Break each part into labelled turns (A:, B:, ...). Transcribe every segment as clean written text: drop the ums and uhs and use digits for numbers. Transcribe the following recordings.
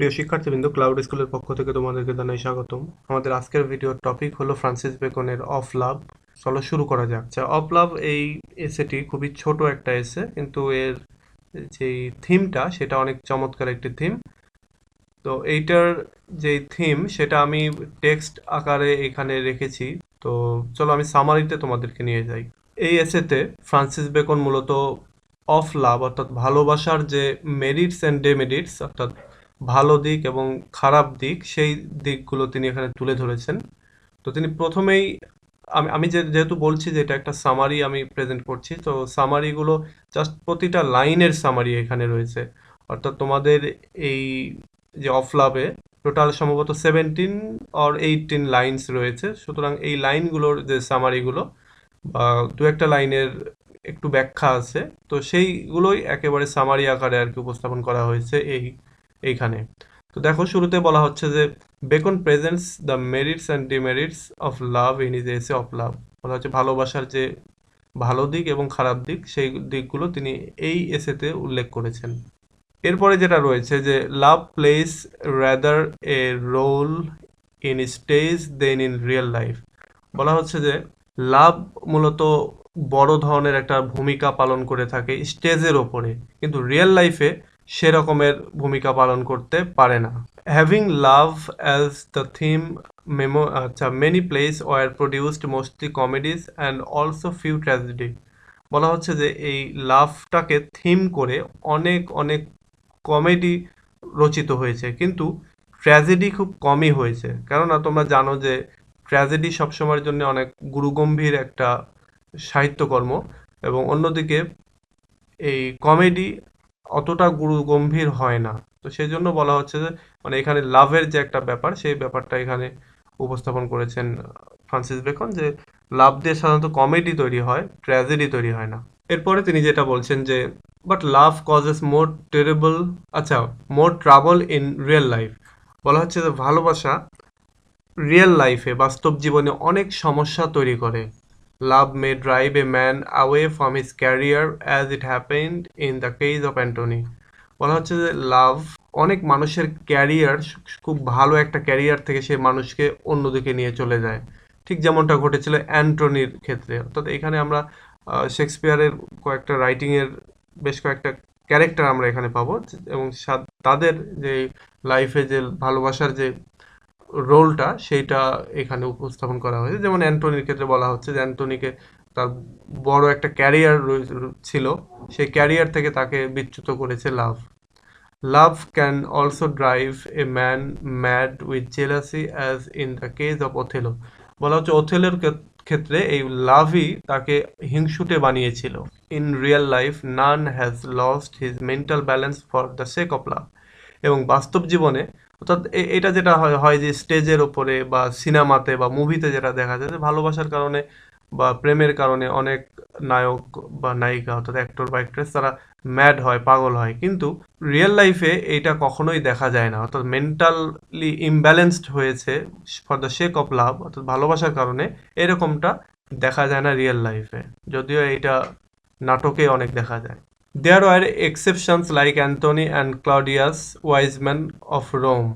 A: প্রিয় শিক্ষার্থীবৃন্দ, ক্লাউড স্কুলের পক্ষ থেকে তোমাদেরকে জানাই স্বাগতম। আমাদের আজকের ভিডিওর টপিক হলো ফ্রান্সিস বেকনের অফ লাভ। চলো শুরু করা যাক। আচ্ছা, অফ লাভ এই এসেটি খুবই ছোট একটা এসে, কিন্তু এর যেই থিমটা সেটা অনেক চমৎকার একটি থিম। তো এইটার যেই থিম সেটা আমি টেক্সট আকারে এখানে রেখেছি। তো চলো আমি সামারিতে তোমাদেরকে নিয়ে যাই। এই এসেতে ফ্রান্সিস বেকন মূলত অফ লাভ অর্থাৎ ভালোবাসার যে মেরিটস অ্যান্ড ডেমেরিটস অর্থাৎ ভালো দিক এবং খারাপ দিক সেই দিকগুলো তিনি এখানে তুলে ধরেছেন। তো তিনি প্রথমেই আমি আমি যেহেতু বলছি যে এটা একটা সামারি আমি প্রেজেন্ট করছি, তো সামারিগুলো জাস্ট প্রতিটা লাইনের সামারি এখানে রয়েছে। অর্থাৎ তোমাদের এই যে অফ লাভে টোটাল সম্ভবত 17 অর 18 লাইনস রয়েছে। সুতরাং এই লাইনগুলোর যে সামারিগুলো বা দু একটা লাইনের একটু ব্যাখ্যা আছে, তো সেইগুলোই একেবারে সামারি আকারে আর কি উপস্থাপন করা হয়েছে এইখানে। তো দেখো, শুরুতে বলা হচ্ছে যে beacon presents the merits and demerits of love in is এসে অফ লাভ। বলা হচ্ছে ভালোবাসার যে ভালো দিক এবং খারাপ দিক সেই দিকগুলো তিনি এই এসেতে উল্লেখ করেছেন। এরপরে যেটা রয়েছে যে love plays rather a role in stage than in real life. বলা হচ্ছে যে লাভ মূলত বড় ধরনের একটা ভূমিকা পালন করে থাকে স্টেজের ওপরে, কিন্তু রিয়েল লাইফে সেরকমের ভূমিকা পালন করতে পারে না। Having love as the theme আচ্ছা, many plays were produced mostly comedies and also few tragedy. বলা হচ্ছে যে এই লাভটাকে থিম করে অনেক অনেক কমেডি রচিত হয়েছে, কিন্তু ট্র্যাজেডি খুব কমই হয়েছে। কেননা তোমরা জানো যে ট্র্যাজেডি সবসময়ের জন্য অনেক গুরুগম্ভীর একটা সাহিত্যকর্ম, এবং অন্যদিকে এই কমেডি অতটা গুরুগম্ভীর হয় না। তো সেই জন্য বলা হচ্ছে যে মানে এখানে লাভের যে একটা ব্যাপার সেই ব্যাপারটা এখানে উপস্থাপন করেছেন ফ্রান্সিস বেকন, যে লাভ দিয়ে সাধারণত কমেডি তৈরি হয়, ট্র্যাজেডি তৈরি হয় না। এরপরে তিনি যেটা বলছেন যে but love causes more terrible, আচ্ছা, মোর ট্রাবল ইন রিয়েল লাইফ। বলা হচ্ছে যে ভালোবাসা রিয়েল লাইফে বাস্তব জীবনে অনেক সমস্যা তৈরি করে। Love may drive a man away from his career as it happened in the case of Antony. বলা হচ্ছে যে লাভ অনেক মানুষের ক্যারিয়ার, খুব ভালো একটা ক্যারিয়ার থেকে সে মানুষকে অন্যদিকে নিয়ে চলে যায়, ঠিক যেমনটা ঘটেছিল অ্যান্টনির ক্ষেত্রে। অর্থাৎ এখানে আমরা শেক্সপিয়ারের কয়েকটা রাইটিংয়ের বেশ কয়েকটা ক্যারেক্টার আমরা এখানে পাবো, এবং তাদের যে লাইফে যে ভালোবাসার যে রোলটা সেইটা এখানে উপস্থাপন করা হয়েছে। যেমন অ্যান্টনির ক্ষেত্রে বলা হচ্ছে যে অ্যান্টনিকে তার বড় একটা ক্যারিয়ার ছিল, সেই ক্যারিয়ার থেকে তাকে বিচ্যুত করেছে love. Love can also drive a man mad with jealousy as in the case of Othello. বলা হচ্ছে ওথেলোর ক্ষেত্রে এই লাভই তাকে হিংসুটে বানিয়েছিল। In real life none has lost his mental balance for the sake of love. এবং বাস্তব জীবনে অর্থাৎ এটা যেটা হয় যে স্টেজের ওপরে বা সিনেমাতে বা মুভিতে যেটা দেখা যায় যে ভালোবাসার কারণে বা প্রেমের কারণে অনেক নায়ক বা নায়িকা অর্থাৎ অ্যাক্টর বা অ্যাক্ট্রেস তারা ম্যাড হয়, পাগল হয়, কিন্তু রিয়েল লাইফে এটা কখনোই দেখা যায় না। অর্থাৎ মেন্টালি ইমব্যালেন্সড হয়েছে ফর দ্য শেক অফ লাভ অর্থাৎ ভালোবাসার কারণে, এরকমটা দেখা যায় না রিয়েল লাইফে, যদিও এটা নাটকে অনেক দেখা যায়। There were exceptions like Anthony and Claudius, wise men of Rome.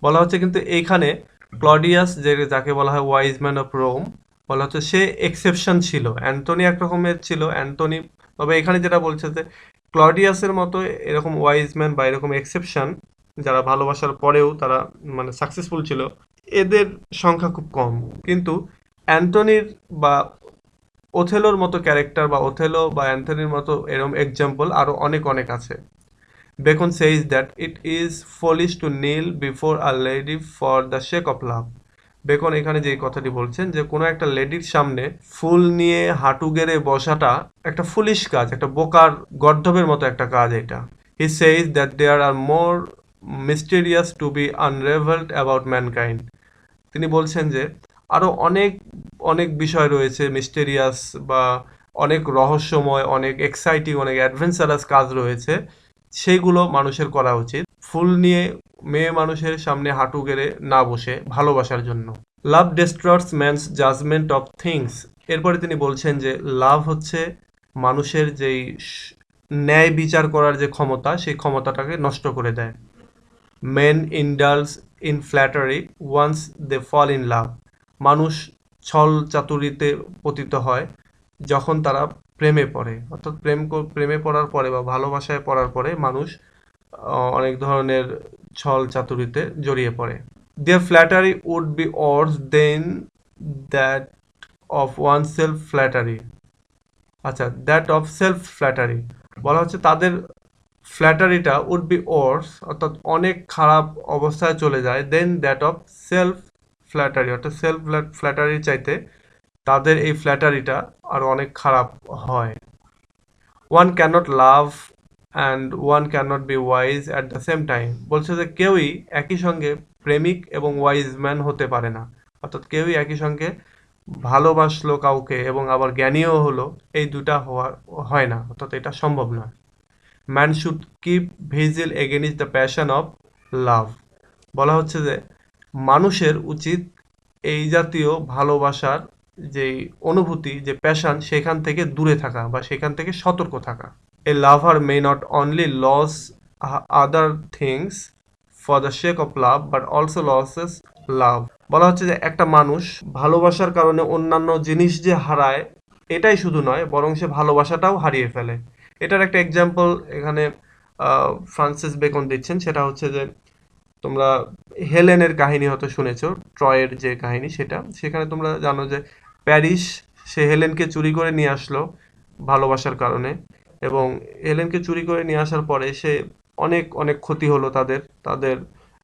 A: বলা হচ্ছে কিন্তু এইখানে ক্লডিয়াস যাকে বলা হয় ওয়াইজ ম্যান অফ রোম, বলা হচ্ছে সে এক্সেপশন ছিল। অ্যান্টনি একরকমের ছিল, অ্যান্টনি, তবে এখানে যেটা বলছে যে ক্লডিয়াসের মতো এরকম ওয়াইজ ম্যান বা এরকম এক্সেপশন যারা ভালোবাসার পরেও তারা মানে সাকসেসফুল ছিল, এদের সংখ্যা খুব কম। কিন্তু অ্যান্টনির বা ওথেলোর মতো ক্যারেক্টার বা ওথেলো বা অ্যান্থনির মতো এরম এক্সাম্পল আরো অনেক অনেক আছে। Beacon says that it is foolish to kneel before a lady for the sake of love. Beacon এখানে যে কথাটি বলছেন যে কোনো একটা লেডির সামনে ফুল নিয়ে হাঁটু গেড়ে বসাটা একটা ফুলিশ কাজ, একটা বোকার গর্দভের মতো একটা কাজ এটা। He says that there are more mysterious to be unraveled about mankind. তিনি বলছেন যে আরো অনেক অনেক বিষয় রয়েছে মিস্টেরিয়াস বা অনেক রহস্যময়, অনেক এক্সাইটিং, অনেক অ্যাডভেঞ্চারাস কাজ রয়েছে, সেইগুলো মানুষের করা উচিত ফুল নিয়ে মেয়ে মানুষের সামনে হাঁটু গেড়ে না বসে ভালোবাসার জন্য। লাভ ডিস্টর্টস ম্যানস জাজমেন্ট অফ থিংস। এরপরে তিনি বলছেন যে লাভ হচ্ছে মানুষের যেই ন্যায় বিচার করার যে ক্ষমতা সেই ক্ষমতাটাকে নষ্ট করে দেয়। Men indulge in flattery once they fall in love. মানুষ ছল চাতুরিতে পতিত হয় যখন তারা প্রেমে পড়ে, অর্থাৎ প্রেমে পড়ার পরে বা ভালোবাসায় পড়ার পরে মানুষ অনেক ধরনের ছল চাতুরিতে জড়িয়ে পড়ে। Their flattery would be worse than that of oneself flattery. আচ্ছা, দ্যাট অফ সেলফ ফ্ল্যাটারি বলা হচ্ছে তাদের ফ্ল্যাটারিটা উড বি ওর্স, অর্থাৎ অনেক খারাপ অবস্থায় চলে যায়, then that of self flattery, অর্থাৎ সেলফ ফ্ল্যাটারির চাইতে তাদের এই ফ্ল্যাটারিটা আরো অনেক খারাপ হয়। One cannot love and one cannot be wise at the same time. বলছে যে কেউই একই সঙ্গে প্রেমিক এবং ওয়াইজ ম্যান হতে পারে না, অর্থাৎ কেউই একই সঙ্গে ভালোবাসলো কাউকে এবং আবার জ্ঞানীও হলো, এই দুটা হয় না, অর্থাৎ এটা সম্ভব নয়। Man should keep vigil against the passion of love. বলা হচ্ছে যে মানুষের উচিত এই জাতীয় ভালোবাসার যেই অনুভূতি, যে প্যাশন, সেখান থেকে দূরে থাকা বা সেখান থেকে সতর্ক থাকা। A lover may not only lose other things for the sake of love but also loses love. বলা হচ্ছে যে একটা মানুষ ভালোবাসার কারণে অন্যান্য জিনিস যে হারায়, এটাই শুধু নয়, বরং সে ভালোবাসাটাও হারিয়ে ফেলে। এটার একটা এক্সাম্পল এখানে ফ্রান্সিস বেকন দিচ্ছেন, সেটা হচ্ছে যে তোমরা হেলেনের কাহিনী হয়তো শুনেছো, ট্রয়ের যে কাহিনী, সেখানে তোমরা জানো যে প্যারিস সে হেলেনকে চুরি করে নিয়ে আসলো ভালোবাসার কারণে, এবং হেলেনকে চুরি করে নিয়ে আসার পরে সে অনেক অনেক ক্ষতি হলো, তাদের তাদের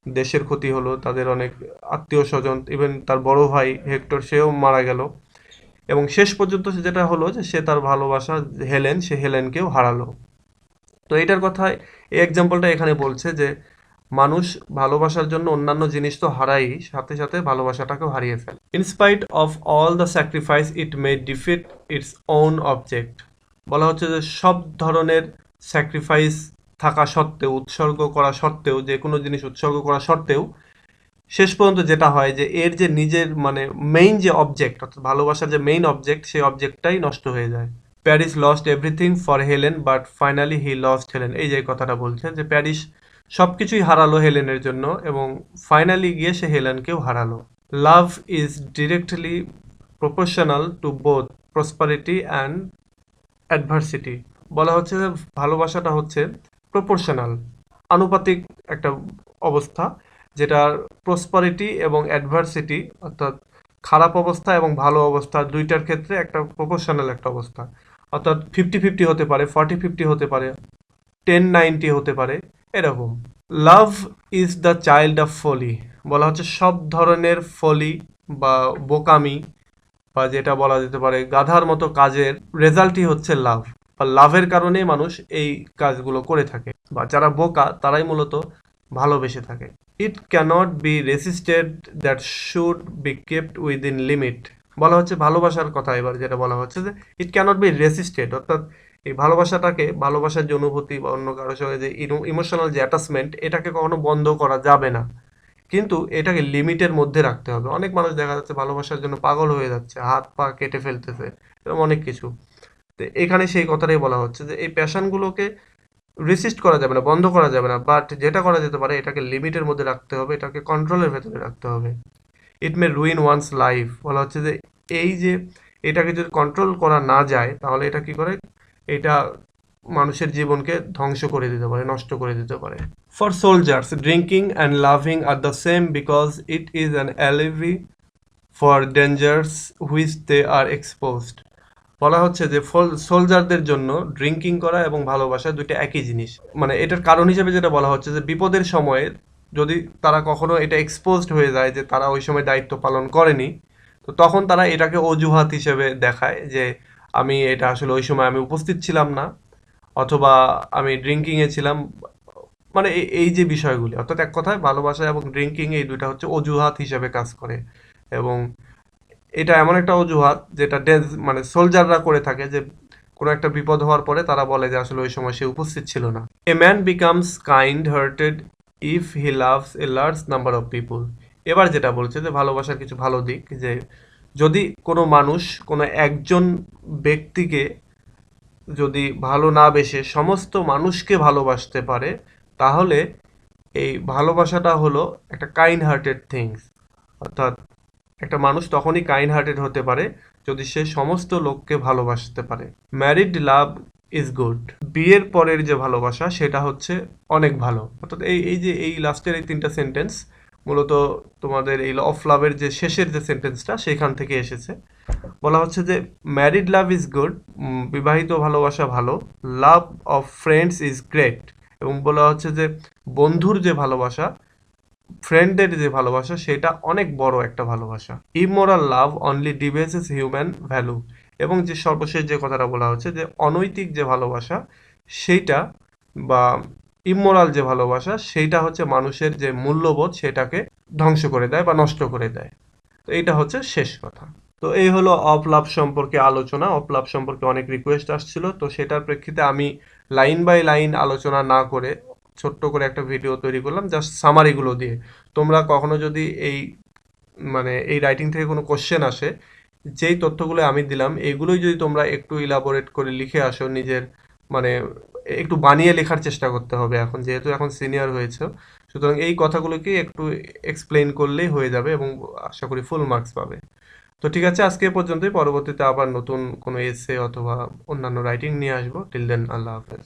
A: দেশের ক্ষতি হলো, তাদের অনেক আত্মীয় স্বজন, ইভেন তার বড় ভাই হেক্টর সেও মারা গেল, এবং শেষ পর্যন্ত যেটা হলো যে সে তার ভালোবাসা সে হেলেনকেও হারালো। তো এটার কথায় এই এক্সাম্পলটা এখানে বলছে যে মানুষ ভালোবাসার জন্য অন্যান্য জিনিস তো হারাই, সাথে সাথে ভালোবাসাটাকেও হারিয়ে ফেলে। In spite of all the sacrifice it may defeat its own object. বলা হচ্ছে যে সব ধরনের স্যাক্রিফাইস থাকা সত্ত্বেও, উৎসর্গ করা সত্ত্বেও, যে কোনো জিনিস উৎসর্গ করা সত্ত্বেও শেষ পর্যন্ত যেটা হয় যে এর যে নিজের মানে মেইন যে অবজেক্ট, অর্থাৎ ভালোবাসার যে মেইন অবজেক্ট, সেই অবজেক্টটাই নষ্ট হয়ে যায়। Paris lost everything for Helen but finally he lost Helen. এই যে কথাটা বলছে যে প্যারিস সবকিছুই হারালো হেলেনের জন্য এবং ফাইনালি গিয়ে সে হেলেনকেও হারালো। Love is directly proportional to both prosperity and adversity. বলা হচ্ছে যে ভালোবাসাটা হচ্ছে প্রপোর্শনাল, আনুপাতিক একটা অবস্থা, যেটা প্রসপারিটি এবং অ্যাডভার্সিটি, অর্থাৎ খারাপ অবস্থা এবং ভালো অবস্থা দুইটার ক্ষেত্রে একটা প্রপোর্শনাল একটা অবস্থা, অর্থাৎ 50-50 হতে পারে, 40-50 হতে পারে, 10-90 হতে পারে, এরকম। Love is the child of folly. বলা হচ্ছে সব ধরনের ফলি বা বোকামি বা যেটা বলা যেতে পারে গাধার মতো কাজের রেজাল্টই হচ্ছে লাভ, বা লাভের কারণেই মানুষ এই কাজগুলো করে থাকে, বা যারা বোকা তারাই মূলত ভালোবেসে থাকে। It cannot be resisted that should be kept within limit. বলা হচ্ছে ভালোবাসার কথা এবার যেটা বলা হচ্ছে যে ইট ক্যানট বি রেসিস্টেড, অর্থাৎ এই ভালোবাসাটাকে, ভালোবাসার যে অনুভূতি বা অন্য কারোর সঙ্গে যে ইমোশনাল যে অ্যাটাচমেন্ট, এটাকে কখনো বন্ধ করা যাবে না, কিন্তু এটাকে লিমিটের মধ্যে রাখতে হবে। অনেক মানুষ দেখা যাচ্ছে ভালোবাসার জন্য পাগল হয়ে যাচ্ছে, হাত পা কেটে ফেলতেছে, এরকম অনেক কিছু। তো এখানে সেই কথাটাই বলা হচ্ছে যে এই প্যাশনগুলোকে রেসিস্ট করা যাবে না, বন্ধ করা যাবে না, বাট যেটা করা যেতে পারে এটাকে লিমিটের মধ্যে রাখতে হবে, এটাকে কন্ট্রোলের ভেতরে রাখতে হবে। ইট মে রুইন ওয়ান্স লাইফ। বলা হচ্ছে যে এই যে এটাকে যদি কন্ট্রোল করা না যায় তাহলে এটা কি করে, এটা মানুষের জীবনকে ধ্বংস করে দিতে পারে, নষ্ট করে দিতে পারে। For soldiers drinking and loving are the same because it is an অ্যালিভি for dangers which they are exposed. বলা হচ্ছে যে সোলজারদের জন্য ড্রিঙ্কিং করা এবং ভালোবাসা দুইটা একই জিনিস। মানে এটার কারণ হিসেবে যেটা বলা হচ্ছে যে বিপদের সময়ে যদি তারা কখনো এটা এক্সপোজড হয়ে যায় যে তারা ওই সময় দায়িত্ব পালন করেনি, তো তখন তারা এটাকে অজুহাত হিসেবে দেখায় যে আমি এটা আসলে ওই সময় আমি উপস্থিত ছিলাম না, অথবা আমি ড্রিঙ্কিংয়ে ছিলাম। মানে এই যে বিষয়গুলি, অর্থাৎ এক কথায় ভালোবাসা এবং ড্রিঙ্কিং এই দুইটা হচ্ছে অজুহাত হিসেবে কাজ করে, এবং এটা এমন একটা অজুহাত যেটা মানে সোলজাররা করে থাকে, যে কোনো একটা বিপদ হওয়ার পরে তারা বলে যে আসলে ওই সময় সে উপস্থিত ছিল না। A man becomes kind hearted if he loves a large number of people. এবার যেটা বলছে যে ভালোবাসার কিছু ভালো দিক, যে যদি কোনো মানুষ কোনো একজন ব্যক্তিকে যদি ভালো না বেসে সমস্ত মানুষকে ভালোবাসতে পারে, তাহলে এই ভালোবাসাটা হলো একটা কাইন্ড হার্টেড থিংস, অর্থাৎ একটা মানুষ তখনই কাইন্ড হার্টেড হতে পারে যদি সে সমস্ত লোককে ভালোবাসতে পারে। Married love is good. বিয়ের পরের যে ভালোবাসা সেটা হচ্ছে অনেক ভালো। অর্থাৎ এই যে এই লাস্টের এই তিনটা সেন্টেন্স মূলত তোমাদের এই অফ লাভের যে শেষের যে সেন্টেন্সটা সেখান থেকে এসেছে। বলা হচ্ছে যে ম্যারিড লাভ ইজ গুড, বিবাহিত ভালোবাসা ভালো। Love of friends is great, এবং বলা হচ্ছে যে বন্ধুর যে ভালোবাসা, ফ্রেন্ডের যে ভালোবাসা সেটা অনেক বড় একটা ভালোবাসা। Immoral love only debases human value, এবং যে সর্বশেষ যে কথাটা বলা হচ্ছে যে অনৈতিক যে ভালোবাসা সেইটা বা ইমোরাল যে ভালোবাসা সেইটা হচ্ছে মানুষের যে মূল্যবোধ সেটাকে ধ্বংস করে দেয় বা নষ্ট করে দেয়। তো এইটা হচ্ছে শেষ কথা। তো এই হলো অফ লাভ সম্পর্কে আলোচনা। অফ লাভ সম্পর্কে অনেক রিকোয়েস্ট আসছিল, তো সেটার প্রেক্ষিতে আমি লাইন বাই লাইন আলোচনা না করে ছোট্ট করে একটা ভিডিও তৈরি করলাম জাস্ট সামারিগুলো দিয়ে। তোমরা কখনো যদি এই এই রাইটিং থেকে কোনো কোশ্চেন আসে, যেই তথ্যগুলো আমি দিলাম এইগুলোই যদি তোমরা একটু ইলাবোরেট করে লিখে আসো নিজের, মানে একটু বানিয়ে লেখার চেষ্টা করতে হবে এখন, যেহেতু এখন সিনিয়র হয়েছে। সুতরাং এই কথাগুলোকে একটু এক্সপ্লেন করলেই হয়ে যাবে এবং আশা করি ফুল মার্কস পাবে। তো ঠিক আছে, আজকে এ পর্যন্তই। পরবর্তীতে আবার নতুন কোনো এসে অথবা অন্যান্য রাইটিং নিয়ে আসবো। টিল দেন, আল্লাহ হাফেজ।